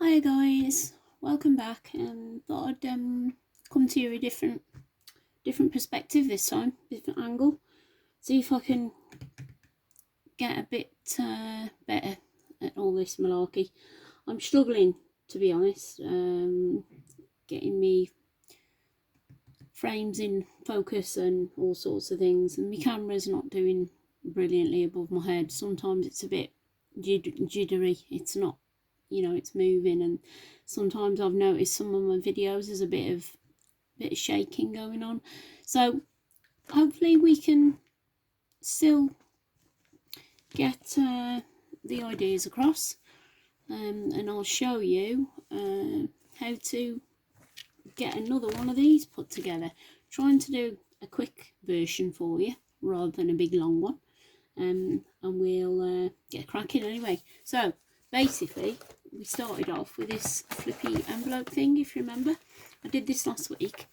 Hi guys, welcome back. Thought I'd come to you a different perspective this time, different angle. See if I can get a bit better at all this malarkey. I'm struggling, to be honest, getting me frames in focus and all sorts of things, and my camera's not doing brilliantly above my head. Sometimes it's a bit jittery. It's not, it's moving, and sometimes I've noticed some of my videos there's a bit of shaking going on. So hopefully we can still get the ideas across, and I'll show you how to get another one of these put together. Trying to do a quick version for you rather than a big long one, and we'll get cracking anyway. So basically we started off with this flippy envelope thing, if you remember. I did this last week.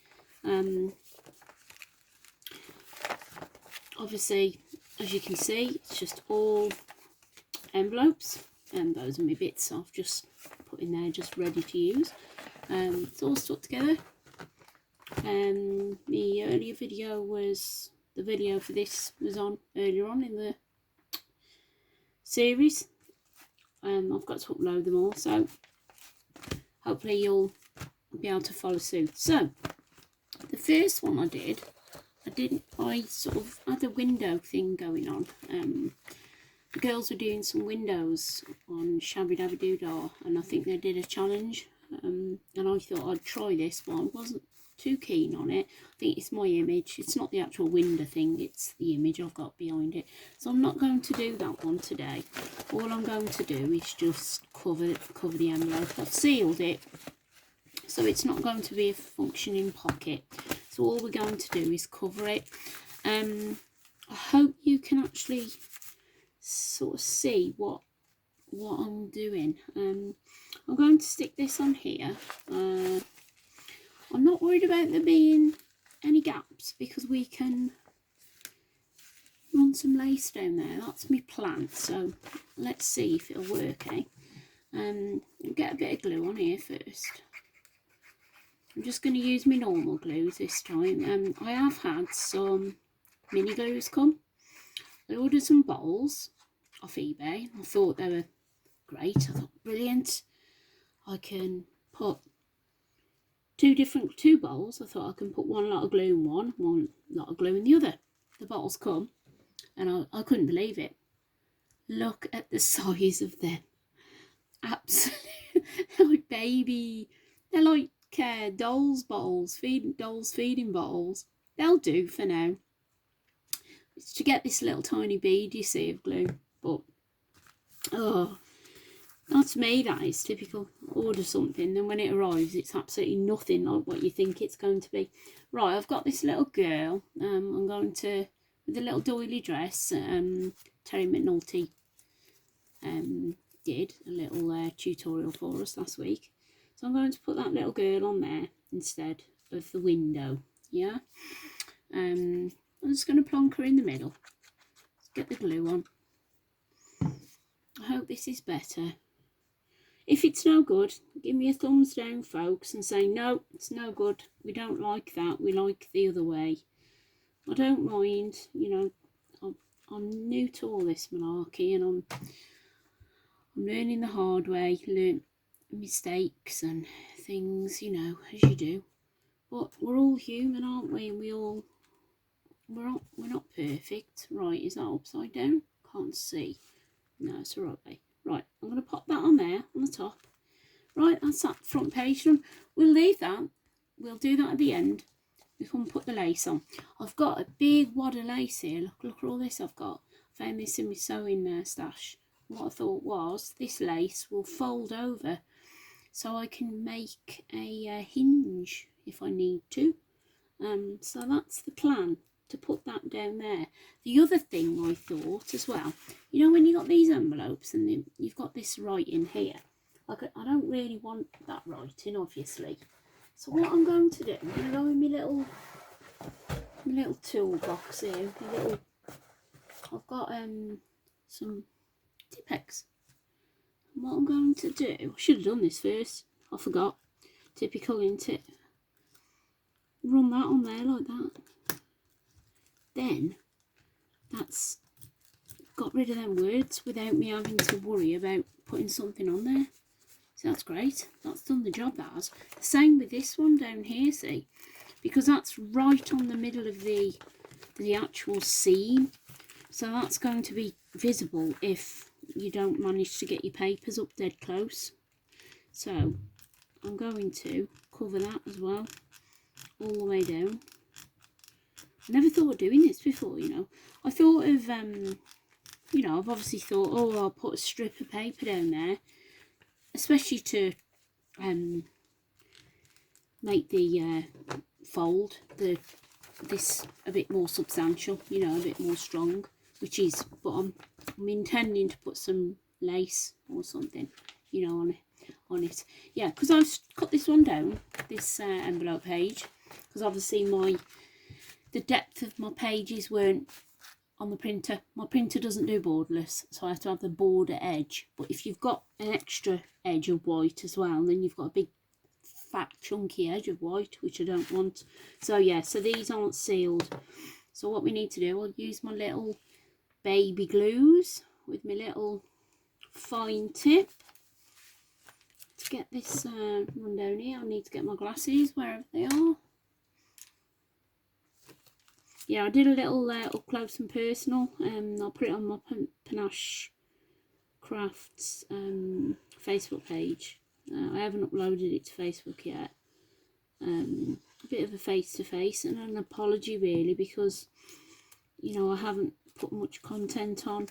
Obviously, as you can see, it's just all envelopes, and those are my bits I've just put in there, just ready to use. It's all stuck together. The earlier video was, the video for this was on earlier on in the series. I've got to upload them all, so hopefully you'll be able to follow suit. So the first one I sort of had a window thing going on. The girls were doing some windows on Shabbydabbydodah, and I think they did a challenge, and I thought I'd try this, but I wasn't too keen on it. I think it's my image, it's not the actual window thing, it's the image I've got behind it. So I'm not going to do that one today. All I'm going to do is just cover the envelope. I've sealed it, so it's not going to be a functioning pocket. So all we're going to do is cover it. I hope you can actually sort of see what I'm doing. I'm going to stick this on here. I'm not worried about there being any gaps because we can run some lace down there. That's my plan. So let's see if it'll work, eh? Get a bit of glue on here first. I'm just going to use my normal glues this time. I have had some mini glues come. I ordered some bowls off eBay. I thought they were great. I thought, brilliant. I can put two bowls. I thought I can put one lot of glue in one lot of glue in the other. The bottles come, and I couldn't believe it. Look at the size of them. Absolutely, they're like baby. They're like dolls bottles, feeding bottles. They'll do for now. It's to get this little tiny bead, you see, of glue. But oh, that's me. That is typical. Order something, then when it arrives, it's absolutely nothing like what you think it's going to be. Right, I've got this little girl. I'm going to, with a little doily dress. Terry McNulty did a little tutorial for us last week. So I'm going to put that little girl on there instead of the window. Yeah. I'm just going to plonk her in the middle. Let's get the glue on. I hope this is better. If it's no good, give me a thumbs down, folks, and say, no, it's no good. We don't like that. We like the other way. I don't mind, I'm new to all this malarkey, and I'm learning the hard way, learn mistakes and things, as you do. But we're all human, aren't we? And we're not perfect. Right, is that upside down? Can't see. No, it's the right way. Right, I'm going to pop that on there, on the top. Right, that's that front page done. We'll leave that. We'll do that at the end. We can put the lace on. I've got a big wad of lace here. Look at all this I've got. I found this in my sewing stash. What I thought was, this lace will fold over so I can make a hinge if I need to. So that's the plan, to put that down there. The other thing I thought as well, when you got these envelopes and you've got this writing here, I don't really want that writing, obviously. So what I'm going to do, I'm going to go in my little toolbox here. I've got some Tipex. what I'm going to do, I should have done this first, I forgot, typical, isn't it? Run that on there like that. Then that's got rid of them words without me having to worry about putting something on there. So that's great. That's done the job, that has. The same with this one down here, see? Because that's right on the middle of the actual seam. So that's going to be visible if you don't manage to get your papers up dead close. So I'm going to cover that as well, all the way down. I never thought of doing this before, you know. I thought of, you know, I've obviously thought, oh, I'll put a strip of paper down there, especially to make the fold, this a bit more substantial, you know, a bit more strong, which is, but I'm intending to put some lace or something, you know, on it. Yeah, because I've cut this one down, this envelope page, because obviously the depth of my pages weren't on the printer. My printer doesn't do borderless, so I have to have the border edge. But if you've got an extra edge of white as well, then you've got a big fat chunky edge of white, which I don't want. So yeah, so these aren't sealed. So what we need to do, I'll use my little baby glues with my little fine tip to get this run down here. I need to get my glasses wherever they are. Yeah, I did a little up close and personal. I'll put it on my Panache Crafts Facebook page. I haven't uploaded it to Facebook yet. A bit of a face-to-face and an apology really, because, you know, I haven't put much content on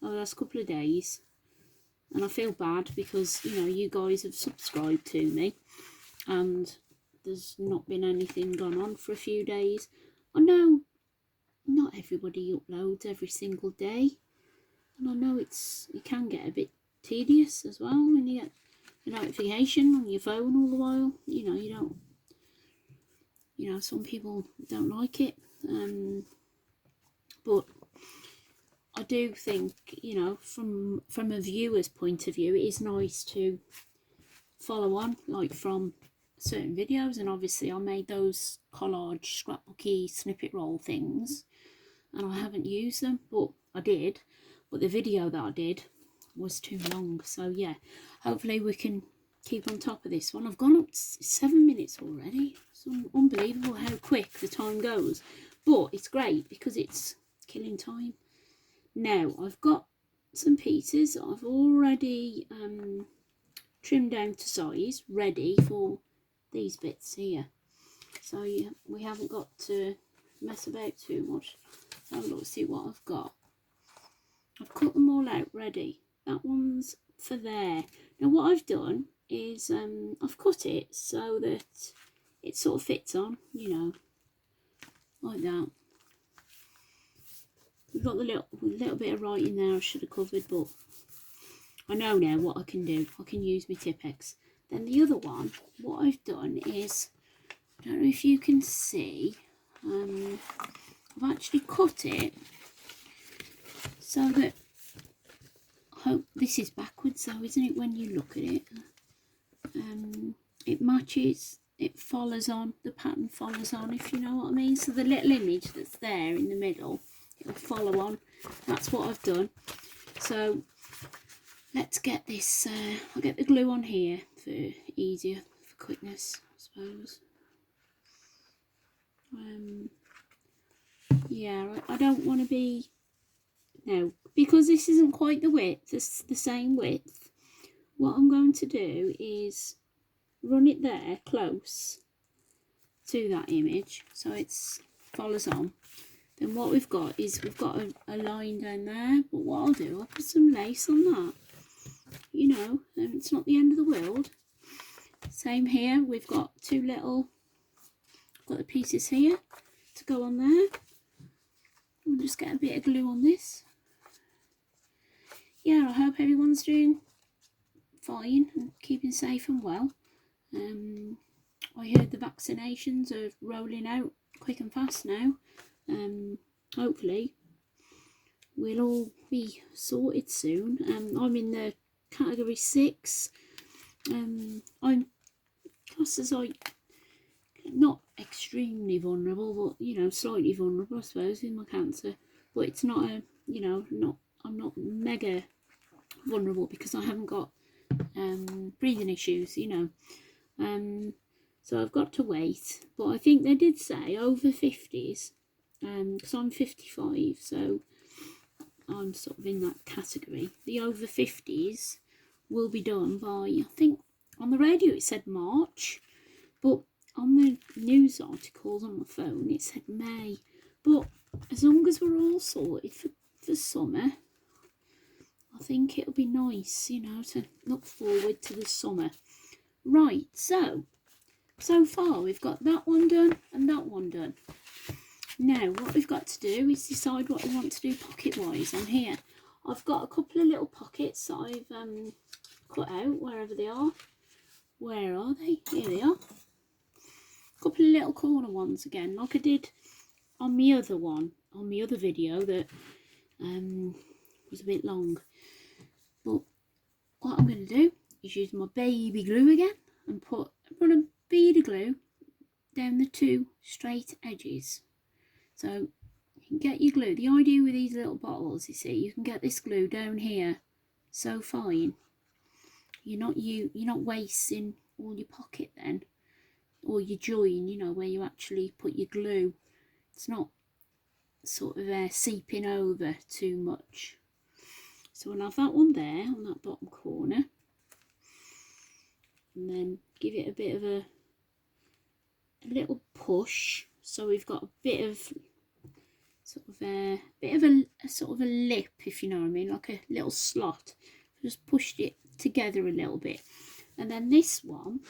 over the last couple of days. And I feel bad because, you know, you guys have subscribed to me and there's not been anything gone on for a few days. I know not everybody uploads every single day, and I know it can get a bit tedious as well when you get a notification on your phone all the while. You know, you know, some people don't like it, but I do think, you know, from a viewer's point of view, it is nice to follow on, like, from certain videos. And obviously I made those collage scrapbooky snippet roll things and I haven't used them, but I did. But the video that I did was too long. So yeah, hopefully we can keep on top of this one. I've gone up to 7 minutes already. It's unbelievable how quick the time goes, but it's great because it's killing time. Now I've got some pieces I've already trimmed down to size, ready for these bits here. So yeah, we haven't got to mess about too much. So have a look, see what I've got. I've cut them all out ready. That one's for there. Now what I've done is I've cut it so that it sort of fits on, you know, like that. We've got the little bit of writing there I should have covered, but I know now what I can do. I can use my Tipp-Ex. Then the other one, what I've done is, I don't know if you can see, I've actually cut it so that, I hope this is backwards though, isn't it, when you look at it? It matches, it follows on, the pattern follows on, if you know what I mean. So the little image that's there in the middle, it'll follow on. That's what I've done. So let's get this, I'll get the glue on here for easier, for quickness, I suppose. Yeah, I don't want to be, no, because this isn't quite the width, it's the same width. What I'm going to do is run it there close to that image so it's follows on. Then what we've got is we've got a line down there, but what I'll do, I'll put some lace on that, you know, and it's not the end of the world. Same here, we've got two little, got the pieces here to go on there. We'll just get a bit of glue on this. Yeah, I hope everyone's doing fine and keeping safe and well. I heard the vaccinations are rolling out quick and fast now. Hopefully we'll all be sorted soon. I'm in the category 6. I'm classed as like not extremely vulnerable, but you know, slightly vulnerable I suppose with my cancer. But it's not a, you know, I'm not mega vulnerable because I haven't got breathing issues, you know. So I've got to wait. But I think they did say over 50s, because I'm 55, so I'm sort of in that category. The over 50s will be done by, I think on the radio it said March, but on the news articles on my phone it said May. But as long as we're all sorted for summer, I think it'll be nice, you know, to look forward to the summer. Right, so far we've got that one done and that one done. Now what we've got to do is decide what we want to do pocket wise on here. I've got a couple of little pockets that I've cut out wherever they are. Where are they? Here they are. A couple of little corner ones again, like I did on my other one, on my other video that was a bit long. But what I'm going to do is use my baby glue again and run a bead of glue down the 2 straight edges. So you can get your glue. The idea with these little bottles, you see, you can get this glue down here so fine. You're not wasting all your pocket then, or your join, you know, where you actually put your glue. It's not sort of seeping over too much. So we'll have that one there on that bottom corner, and then give it a bit of a little push, so we've got a bit of sort of a lip, if you know what I mean, like a little slot. Just pushed it together a little bit, and then this one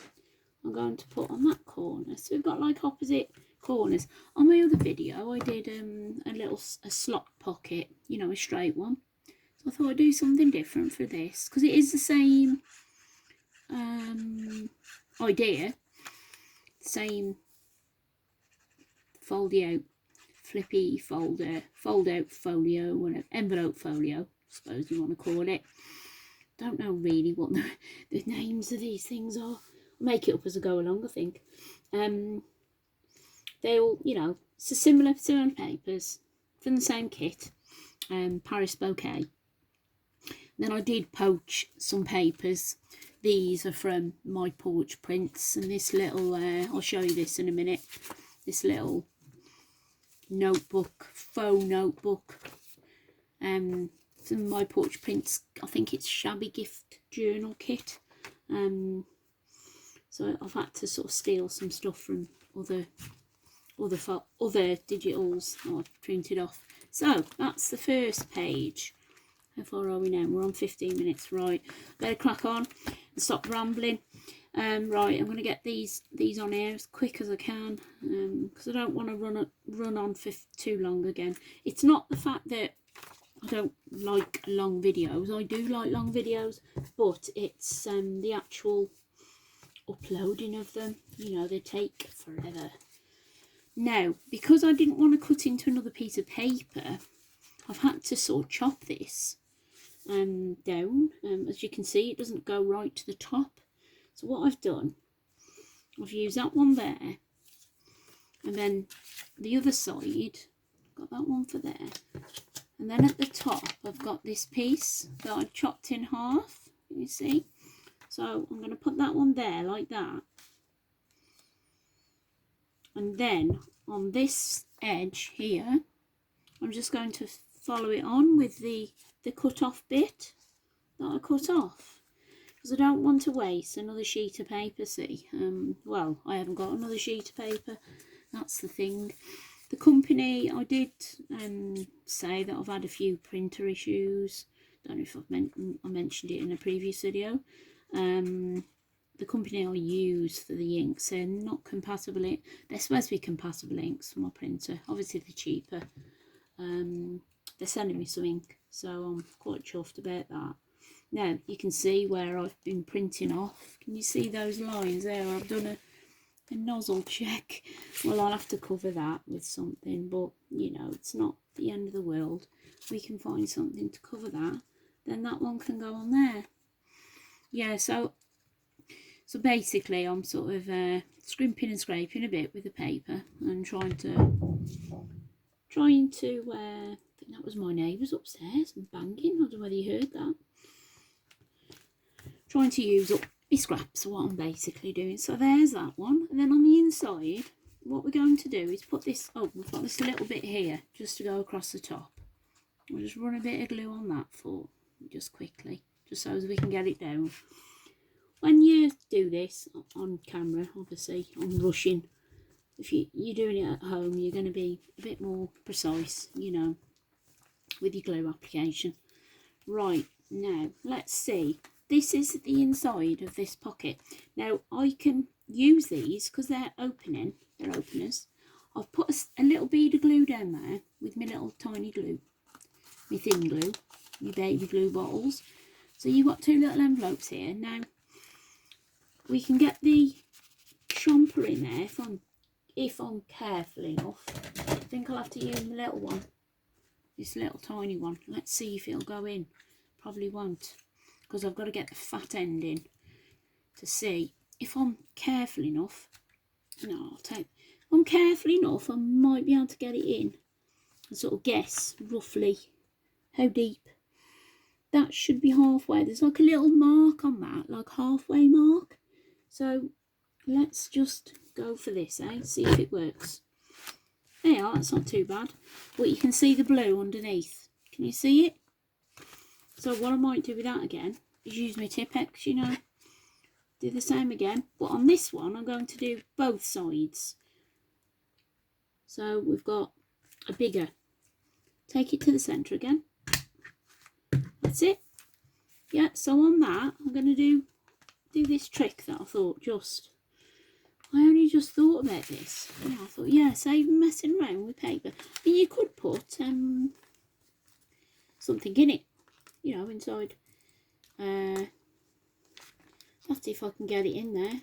I'm going to put on that corner. So we've got like opposite corners. On my other video I did a slot pocket, you know, a straight one. So I thought I'd do something different for this because it is the same idea, same fold out, flippy folder, fold out folio, whatever, envelope folio, I suppose you want to call it. Don't know really what the names of these things are. I'll make it up as I go along, I think. They all, you know, it's a similar papers from the same kit, Paris Bouquet. Then I did poach some papers. These are from My Porch Prints, and this little, I'll show you this in a minute, this little notebook, faux notebook, from My Porch Prints. I think it's Shabby Gift Journal Kit. So I've had to sort of steal some stuff from other digitals that I've printed off. So that's the first page. How far are we now? We're on 15 minutes. Right, better crack on and stop rambling. Right, I'm going to get these on here as quick as I can, because I don't want to run on for too long again. It's not the fact that I don't like long videos. I do like long videos, but it's the actual uploading of them. You know, they take forever. Now, because I didn't want to cut into another piece of paper, I've had to sort of chop this down. As you can see, it doesn't go right to the top. So what I've done, I've used that one there, and then the other side, got that one for there, and then at the top I've got this piece that I've chopped in half, you see. So I'm going to put that one there like that, and then on this edge here I'm just going to follow it on with the cut off bit that I cut off, because I don't want to waste another sheet of paper, see. Well, I haven't got another sheet of paper, that's the thing. The company, I did say that I've had a few printer issues. Don't know if I mentioned it in a previous video. The company I use for the inks, they're not compatible. They're supposed to be compatible inks for my printer. Obviously they're cheaper. They're sending me some ink, so I'm quite chuffed about that. Now you can see where I've been printing off. Can you see those lines there? I've done a nozzle check. Well, I'll have to cover that with something, but you know, it's not the end of the world. We can find something to cover that. Then that one can go on there. yeah, so basically I'm sort of scrimping and scraping a bit with the paper and trying to I think that was my neighbours upstairs and banging. I don't know whether you heard that. Trying to use up my scraps, what I'm basically doing. So there's that one, and then on the inside what we're going to do is put this, oh, we've got this little bit here just to go across the top. We'll just run a bit of glue on that for just quickly, just so as we can get it down. When you do this on camera, obviously I'm rushing. If you're doing it at home, you're going to be a bit more precise, you know, with your glue application. Right, now let's see. This is the inside of this pocket. Now I can use these because they're openers. I've put a little bead of glue down there with my little tiny glue, my thin glue, my baby glue bottles. So you've got two little envelopes here. Now we can get the chomper in there if I'm careful enough. I think I'll have to use my little one, this little tiny one. Let's see if it'll go in. Probably won't, because I've got to get the fat end in to see. If I'm careful enough, no, if I'm careful enough, I might be able to get it in and sort of guess roughly how deep. That should be halfway. There's like a little mark on that, like halfway mark. So let's just go for this, see if it works. There you are, that's not too bad. But you can see the blue underneath. Can you see it? So what I might do with that again is use my Tipp-Ex, you know. Do the same again. But on this one, I'm going to do both sides. So we've got a bigger. Take it to the centre again. That's it. Yeah, so on that, I'm going to do this trick that I thought I only just thought about this. Yeah, I thought, yeah, save messing around with paper. And you could put something in it, you know, inside. Let's see if I can get it in there.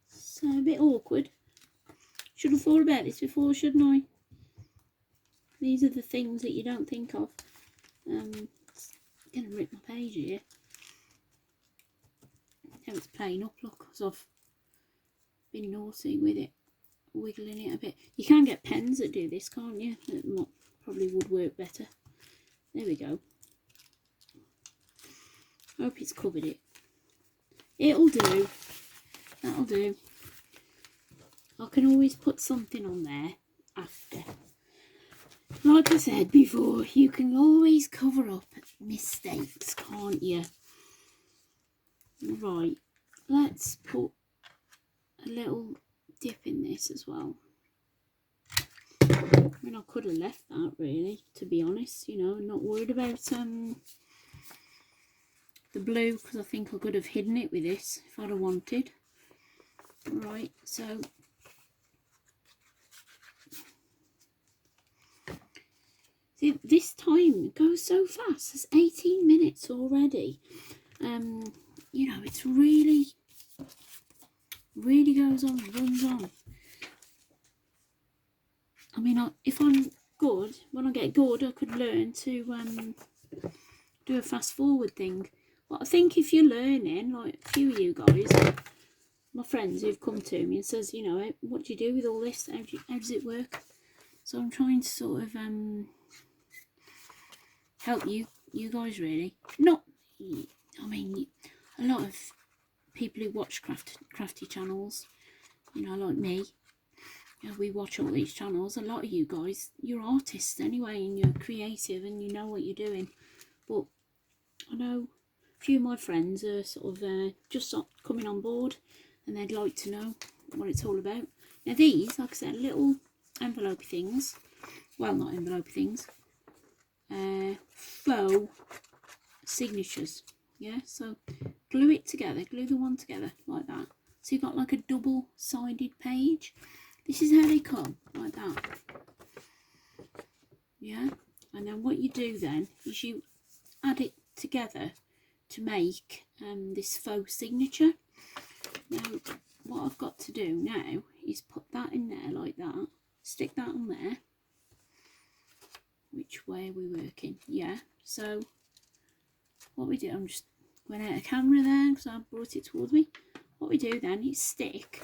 It's a bit awkward. Should have thought about this before, shouldn't I? These are the things that you don't think of. It's going to rip my page here. Now it's playing up, look, because I've been naughty with it, wiggling it a bit. You can get pens that do this, can't you? That probably would work better. There we go. Hope it's covered it. It'll do. That'll do. I can always put something on there after. Like I said before, you can always cover up mistakes, can't you? Right, let's put a little dip in this as well. I mean, I could have left that, really, to be honest, you know, not worried about the blue, because I think I could have hidden it with this if I'd have wanted. Right, so see, this time goes so fast. It's 18 minutes already. You know, it's really goes on, runs on. I mean, if I'm good, when I get good, I could learn to do a fast forward thing. But I think if you're learning, like a few of you guys, my friends who've come to me and says, you know, what do you do with all this? How does it work? So I'm trying to sort of help you guys, really. Not, I mean, a lot of people who watch crafty channels, you know, like me, you know, we watch all these channels. A lot of you guys, you're artists anyway, and you're creative and you know what you're doing. But I know a few of my friends are sort of just coming on board, and they'd like to know what it's all about. Now these, like I said, little envelope things, well, not envelope things, faux signatures. Yeah, so glue it together, glue the one together like that. So you've got like a double-sided page. This is how they come, like that. Yeah, and then what you do then is you add it together to make this faux signature. Now, what I've got to do now is put that in there like that. Stick that on there. Which way are we working? Yeah, so what we do, I'm just went out of camera there because I brought it towards me. What we do then is stick,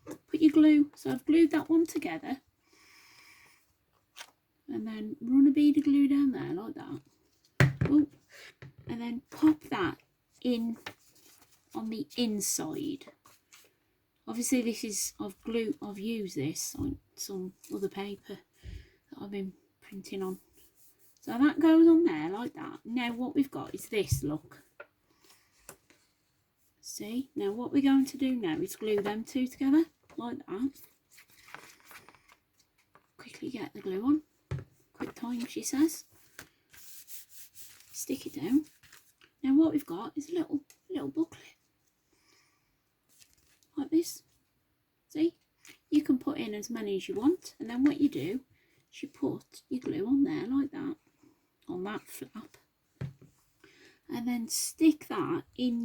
put your glue, so I've glued that one together, and then run a bead of glue down there like that. Oh, and then pop that in on the inside. Obviously this is, I've used this on some other paper that I've been printing on. So that goes on there like that. Now what we've got is this, look. See, now what we're going to do now is glue them two together like that. Quickly get the glue on. Quick time, she says. Stick it down. Now what we've got is a little booklet. Like this. See? You can put in as many as you want, and then what you do is you put your glue on there like that, on that flap, and then stick that in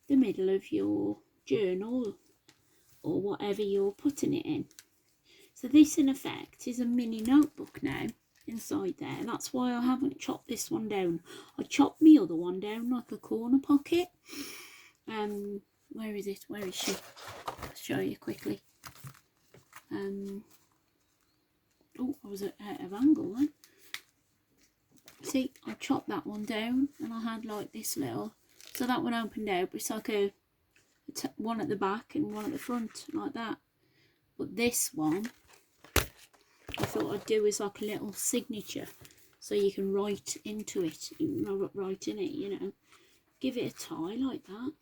the middle of your journal or whatever you're putting it in. So this in effect is a mini notebook now inside there, and that's why I haven't chopped this one down. I chopped my other one down like a corner pocket. Where is it? Where is she? I'll show you quickly. Oh, I was out of angle then. See, I chopped that one down, and I had like this little, so that one opened out, but it's like one at the back and one at the front, like that. But this one, I thought I'd do as like a little signature, so you can write into it, write in it, you know. Give it a tie like that.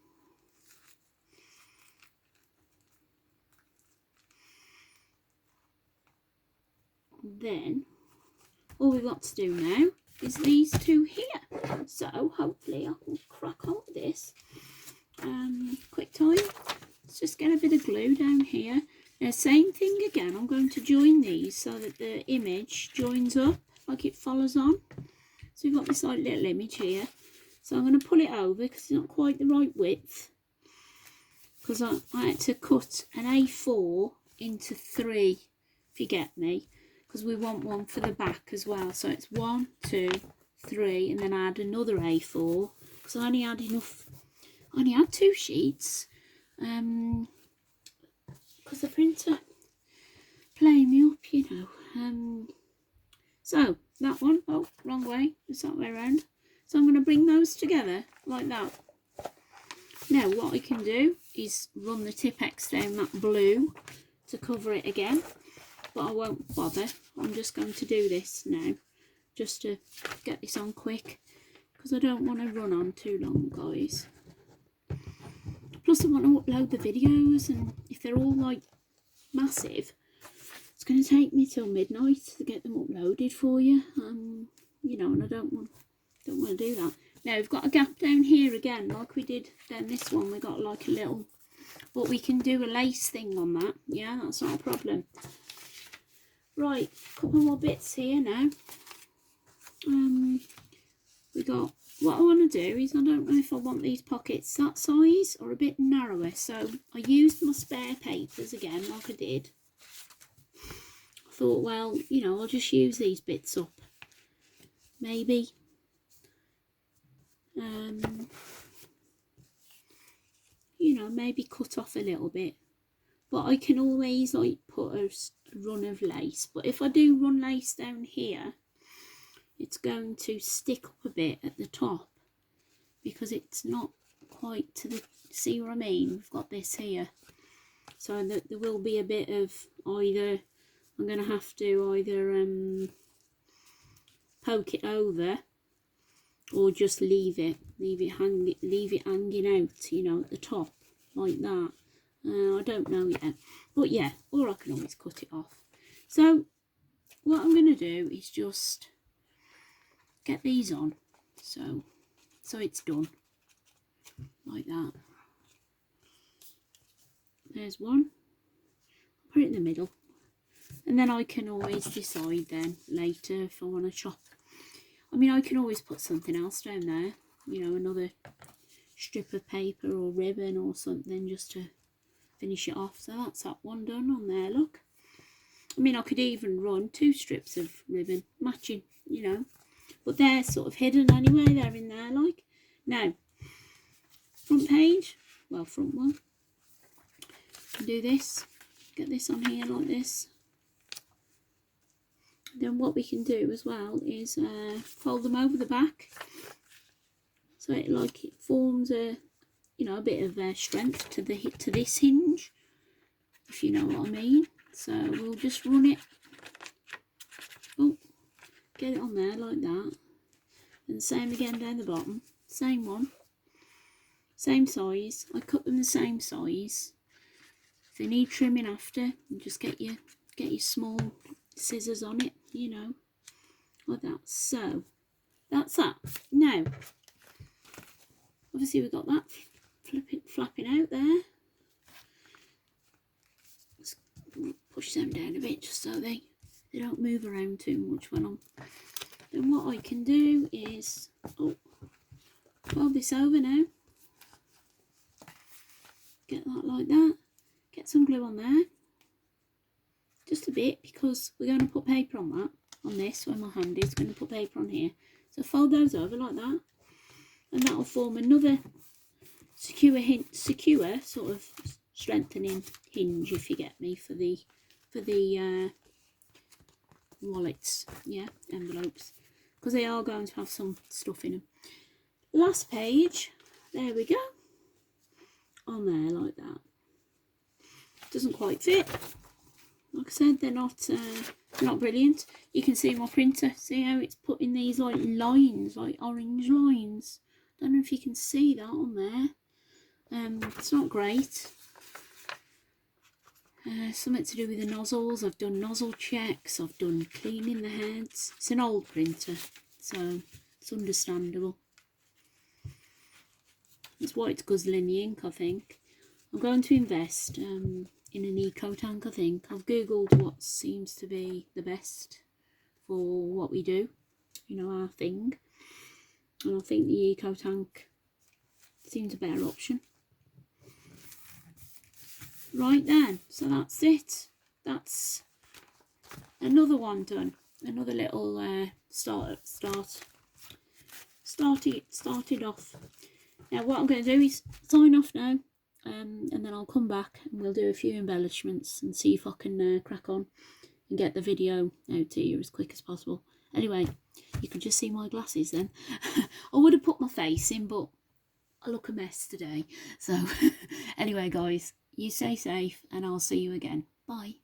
Then all we've got to do now is these two here. So hopefully I can crack on with this. Quick time. Let's just get a bit of glue down here. Now same thing again, I'm going to join these so that the image joins up, like it follows on. So we've got this like little image here. So I'm going to pull it over because it's not quite the right width, because I had to cut an A4 into 3, if you get me, because we want one for the back as well. So it's 1, 2, 3, and then add another A4, because I only had 2 sheets, because the printer playing me up, you know. So that one, oh, wrong way, it's that way around. So I'm going to bring those together like that. Now what I can do is run the Tipp-Ex down that blue to cover it again, but I won't bother. I'm just going to do this now, just to get this on quick, because I don't want to run on too long, guys. Plus I want to upload the videos, and if they're all like massive, it's going to take me till midnight to get them uploaded for you. You know, and I don't want to do that. Now we've got a gap down here again, like we did down this one. We got like a little, but we can do a lace thing on that. Yeah, that's not a problem. Right, a couple more bits here now. We got, what I want to do is, I don't know if I want these pockets that size or a bit narrower, so I used my spare papers again like I did. I thought, well, you know, I'll just use these bits up, maybe. You know, maybe cut off a little bit, but I can always like put a run of lace. But if I do run lace down here, it's going to stick up a bit at the top, because it's not quite to the, see what I mean? We've got this here, so that there will be a bit of either, I'm going to have to either poke it over, or just leave it hanging out, you know, at the top like that. I don't know yet, but yeah, or I can always cut it off. So what I'm going to do is just get these on, so it's done like that. There's one, put it in the middle, and then I can always decide then later if I want to chop. I mean, I can always put something else down there, you know, another strip of paper or ribbon or something, just to finish it off. So that's that one done on there, look. I mean, I could even run 2 strips of ribbon matching, you know, but they're sort of hidden anyway, they're in there like. Now, front page, well, front one. Do this, get this on here like this. Then what we can do as well is fold them over the back, so it forms a, you know, a bit of strength to this hinge, if you know what I mean. So we'll just run it. Oh, get it on there like that, and same again down the bottom. Same one, same size. I cut them the same size. If you need trimming after, you just get your small scissors on it, you know, like that. So that's that. Now, obviously we've got that flapping out there. Let's push them down a bit just so they don't move around too much when I'm. Then what I can do is, fold this over now. Get that like that. Get some glue on there. Just a bit, because we're going to put paper on that, on this, where my hand is. Going to put paper on here. So fold those over like that, and that will form another secure sort of strengthening hinge, if you get me, for the wallets, yeah, envelopes, because they are going to have some stuff in them. Last page, there we go, on there like that. Doesn't quite fit. Like I said, they're not brilliant. You can see my printer. See how it's putting these like lines, like orange lines. Don't know if you can see that on there. It's not great. Something to do with the nozzles. I've done nozzle checks. I've done cleaning the heads. It's an old printer, so it's understandable. That's why it's guzzling the ink, I think. I'm going to invest in an eco tank, I think. I've googled what seems to be the best for what we do, you know, our thing, and I think the eco tank seems a better option. Right then, so that's it. That's another one done. Another little started off. Now what I'm going to do is sign off now. And then I'll come back and we'll do a few embellishments and see if I can crack on and get the video out to you as quick as possible. Anyway, you can just see my glasses then. I would have put my face in, but I look a mess today. So anyway, guys, you stay safe and I'll see you again. Bye.